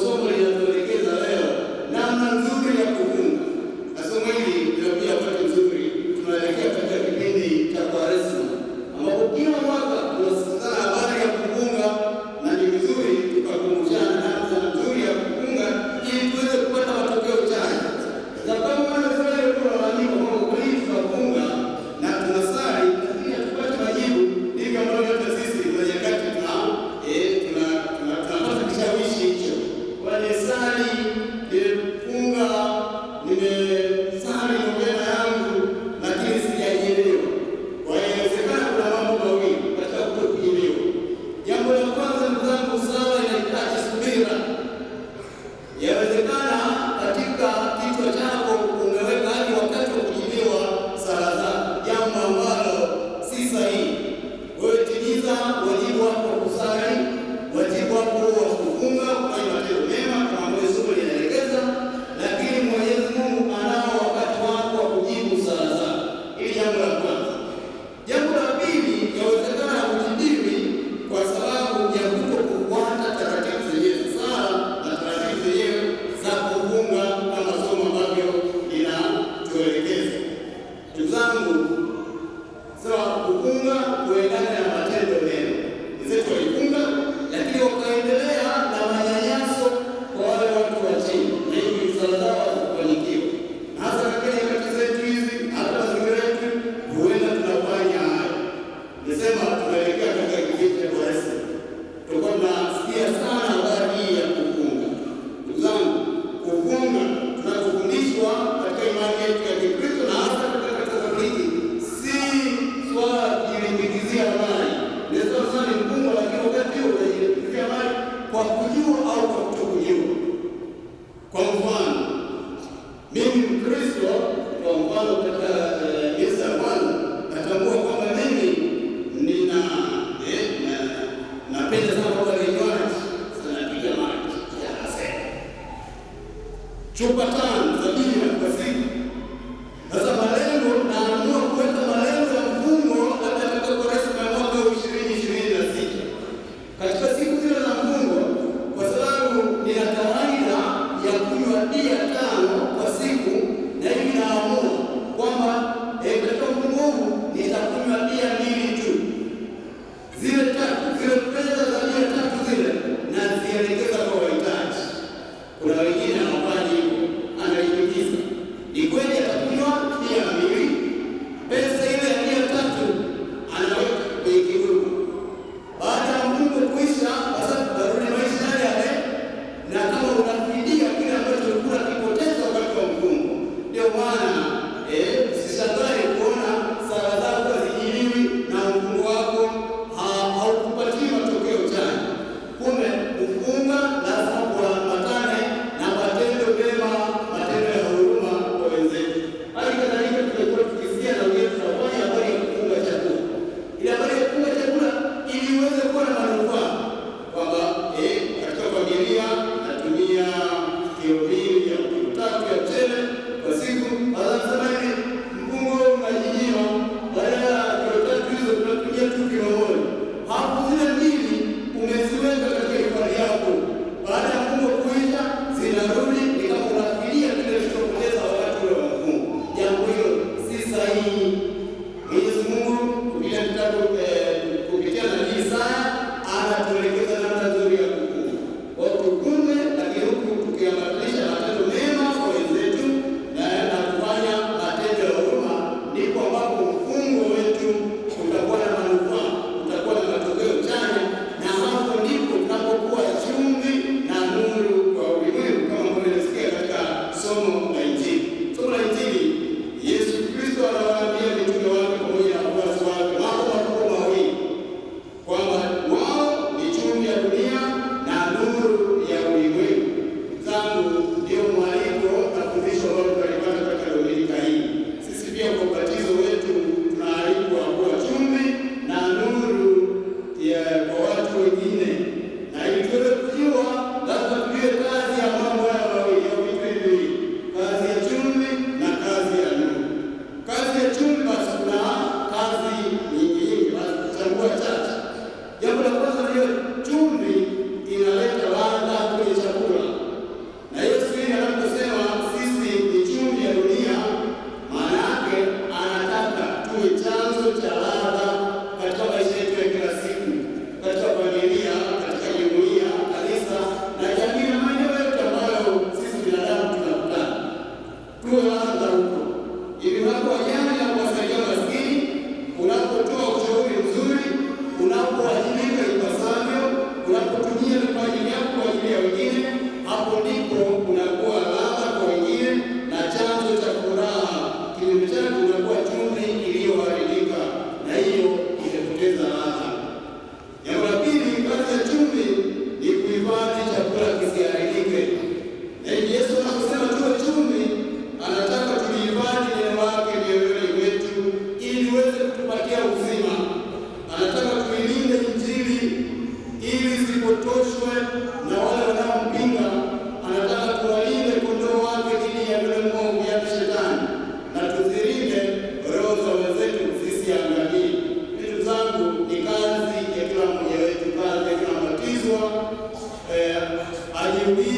Somo linatuelekeza leo Yawezekana katika kichwa chako umeweka hadi wakati wa kujibiwa sala zako, jambo ambalo si sahihi. Wewe timiza wajibu wako wa kusali, wajibu wako wa kufunga, kufanya matendo mema kama ambavyo somo linaelekeza, lakini Mwenyezi Mungu anao wakati wako wa kujibu sala zako. Hili jambo la kwanza. Jambo la pili, yawezekana hujibiwi kwa sababu ya kutokufuata taratibu zenyewe za sala na taratibu zenyewe za kufunga kama somo ambavyo linatuelekeza. Ndugu zangu, sawa, kufunga kuendana na matendo mema. Wenzetu walifunga, lakini wakaendelea na manyanyaso kwa wale watu wa chini, na hivi sala zao hazikufanikiwa. Hasa katika nyakati zetu hizi, hata mazingira yetu, huenda tunafanya haya. Nisema tunaelekea katika kipindi cha Kwaresima, tutakuwa tunasikia sana habari hii ya kufunga. Ndugu zangu, kufunga tunakufundishwa katika imani yetu ya Kikristo, na hasa katika Katoliki, si swala kujilimbikizia mali. Ndio sana ni mfungo, lakini wakati huo unajilimbikizia mali kwa kujua au kwa kutokujua. Kwa mfano, mimi Mkristo, kwa mfano katika Yesu ya kwanza, natambua kwamba mimi napenda sana kwa vinywaji, sana piga maji ya asili. Chupa 5 za bia kwa siku. Sasa malengo, naamua kuweka malengo ya mfungo labda katika Kwaresima ya mwaka 2026. Katika siku zile za mfungo, kwa sababu nina kawaida ya kunywa bia 5 kwa siku, na hivi naamua kwamba katika mfungo huu nitakunywa bia 2 tu. Zile 3, zile pesa za bia 3 zile nazielekeza kwa wahitaji. Kuna wengine hawafanya hivyo, anaiingiza. Ni kweli atakunywa bia 2, pesa ile ya bia 3 anaweka kwenye kibuyu. Baada ya mfungo kuisha, basi tarudi maisha yale, na kama unafidia kile ambacho ulikuwa ukipoteza wakati wa mfungo. Ndio maana usishangae kuona sala zako hazijibiwi na mfungo wako haukupatii matokeo chanya. Kumbe kufunga lazima kuambatane na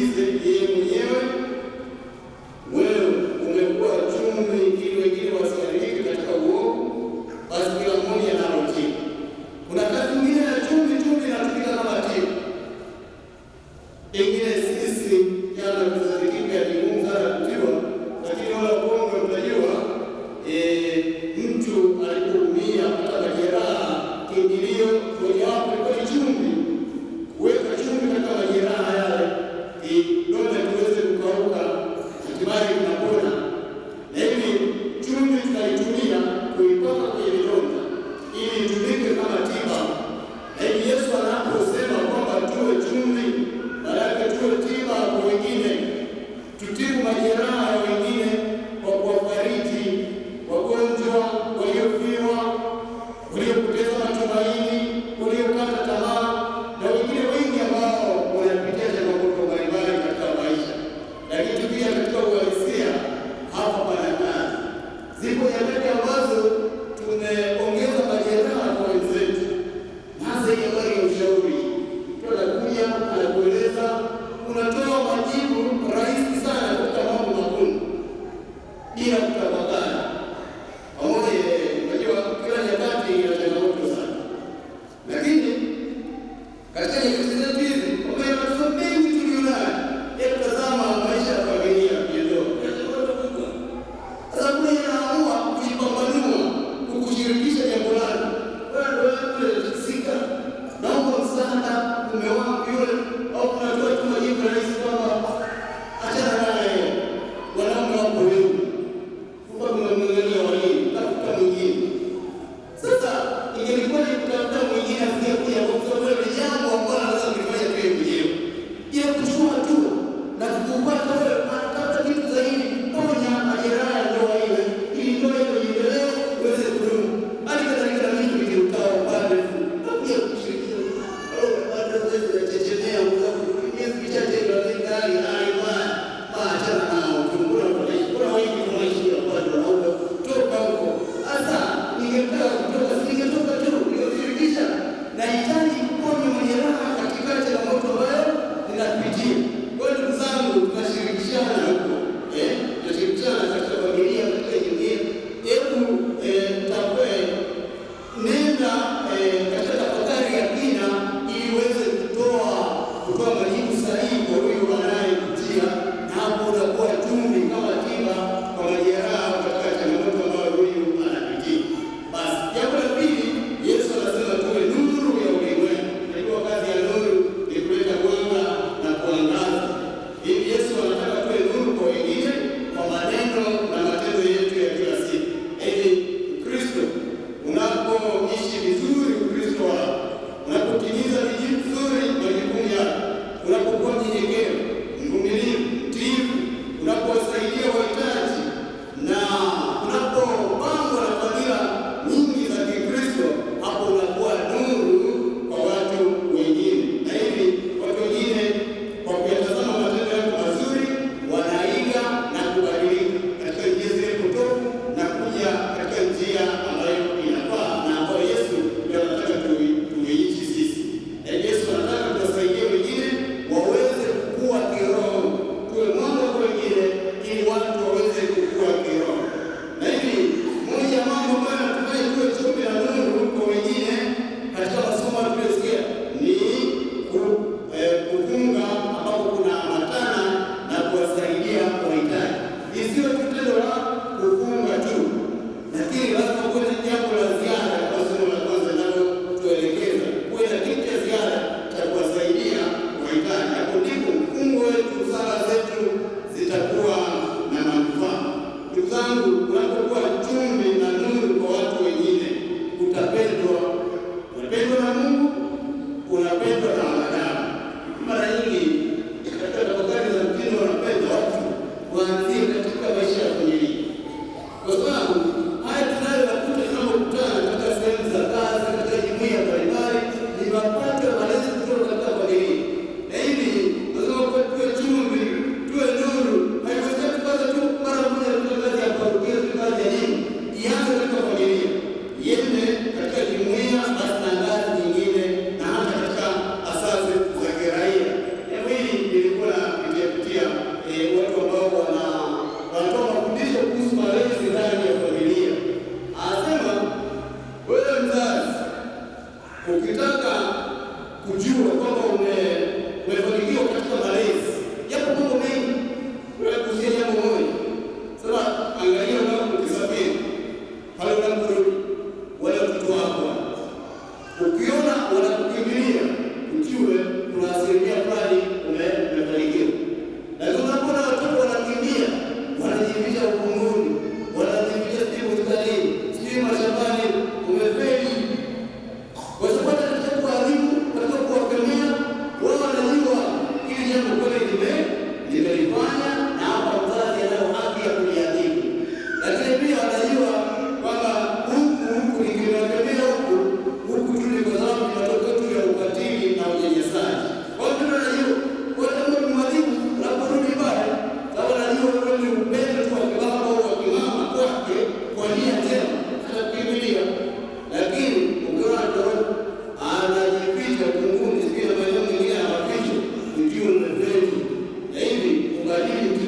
ajiulize yeye mwenyewe, wewe umekuwa chumvi ili wengine wasiharibike katika uovu? Basi kila mmoja analo jibu. Kuna kazi nyingine ya chumvi inatumika kama tiba. Pengine sisi jana kizazi kipya ni ngumu sana kutiwa, lakini wala Kongo mtajua, mtu alipoumia hata majeraha, kiingilio mojawapo ilikuwa ni chumvi. Kuweka chumvi katika majeraha yale, donda liweze kukauka, hatimaye kunapona. Na hivi chumvi tunaitumia kuipaka kwenye vidonda ili itumike kama tiba. Na hivi Yesu anaposema kwamba tuwe chumvi, maana tuwe tiba kwa wengine, tutibu majeraha ya wengine kwa kuwafariji wagonjwa, waliofiwa, waliopoteza matumaini, waliokata tamaa, na wengine wengi ambao wanapitia changamoto mbalimbali katika maisha. Lakini pia katika uhalisia hapa pana kazi. Zipo nyakati ambazo tumeongeza majeraha kwa wenzetu, hasa hii habari ya ushauri. Mtu anakuja anakueleza, unatoa majibu rahisi sana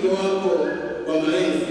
wito wako wa malezi.